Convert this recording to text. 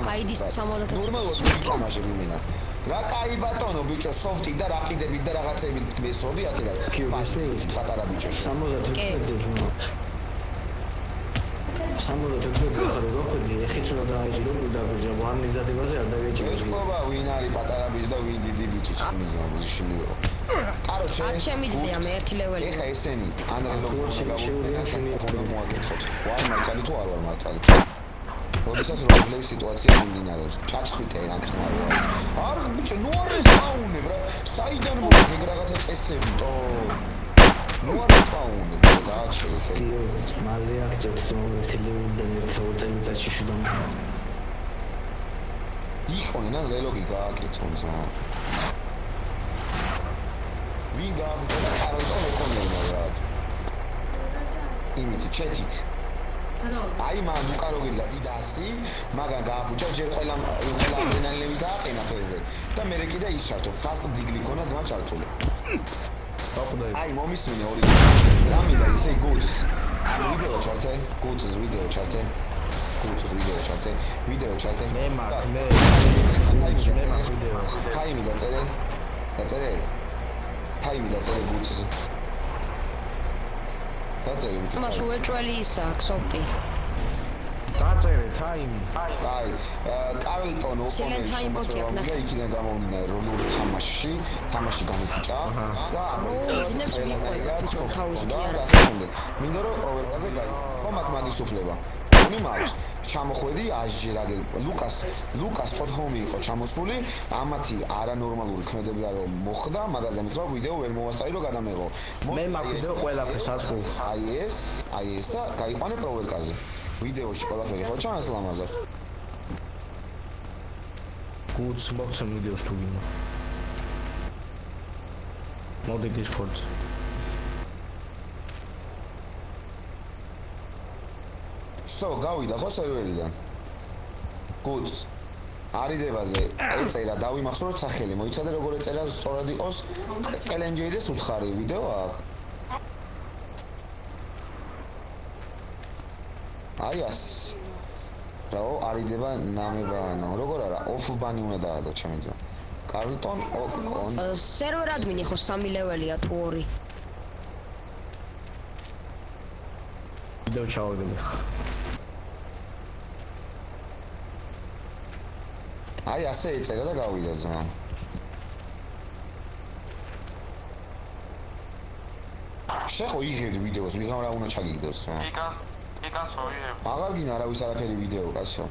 აიდის 70. ნორმალურად მითამაშე მინა. რა კაი ბატონო ბიჭო, სოფტი და რაპიდებით და რაღაცები მესოდი აქედან. კიუბის პატარა ბიჭო. 76-ზე ზნო. 76-ზე ხარ როხდი, ეხიც უნდა დააიჯრო და ვარნის დადებაზე არ დავიჭირო. ესკობა ვინ არის პატარა ბიჭი და ვინ დიდი ბიჭი ჩემიზმა მოზიშილიო. კაროჩე. არ შემიძლია მე ერთი ლეველი. ეხა ესენი ანრელოფში გავუდგენ საქმე მოაკითხოთ. ვარ მართალი თუ არ ვარ მართალი? როდესაც როლპლეი სიტუაცია მიმდინარეობს. ჩაჩხვიტე ამ ხმარს. არ ბიჭო, ნუ არ ესაუნებ რა. საიდან მოგიგ რაღაცა წესები თო. ნუ არ ესაუნებ რა გააჩერე ხელი. მალე აქცევს მომერთილებული და ერთოწელიწადში შედამ. იქონენ ან რელოგი გააკეთონ ზა. ვინ გავუდგა კაროტონ ეკონომა რა. იმით ჩეთით. აი მან უკაროგილას იდასი, მაგან გააფუჭა ჯერ ყველა ადრენალინი დააყენა ფერზე და მე კიდე ისჩართო ფასტ დიგლი ქონა ძმა ჩართული. აი მომისმინე ორი რა მინდა ისე გუდს. არ ვიდეო ჩართე, გუდს ვიდეო ჩართე. ვიდეო ჩართე. მე მაგ ვიდეო. ტაიმი დაწერე. ტაიმი დაწერე გუდს. დაწერე ბიჭო. მას უეჭველი ისა ქსოპტი. დაწერე ტაიმი. აი, კარლტონ ოკონელი და იქიდან გამოვიდა როლური თამაში გამიფუჭა და ძნებს მიყვება თვითონ თავისი არა. მინდა რომ ოველაზე გაიგო მაგ მაგის უფლება. უნი მაქვს ჩამოხვედი აჟერაგე ლუკას ფოთომი იყო ჩამოსული ამათი არანორმალური ქმედება რომ მოხდა მაგაზე მითხრა ვიდეო ვერ მოვასწარი რომ გადამეღო მე მაგ ვიდეო ყველაფერს ასრულებს აი ეს და გაიყვანე პროვერკაზე ვიდეოში ყველაფერი ხო ჩანს ლამაზად გუდს მოგცემ ვიდეოს თუ გინდა მოდი დისკორდ გავიდა ხო სერვერიდან გუდს არიდებაზე ეწერა დავიმახსოვროთ სახელი მოიცადე როგორ ეწერა სწორად იყოს კელენჯეიძეს უთხარი ვიდეო აქ აი ას რაო არიდება ნამებანო როგორ არა ოფბანი უნდა დაადო ჩემი ძმა კარლტონ ოკონ სერვერ ადმინი ხო 3 ლეველია თუ 2 ვიდეო ჩავაგდები აი ასე ეწერა და გავიდა ზმა შეხო იღებდი ვიდეოს ვიღამ რა უნდა ჩაგიგდოს იკან სოიებ აღარ გინდა არავის არაფერი ვიდეო კაცო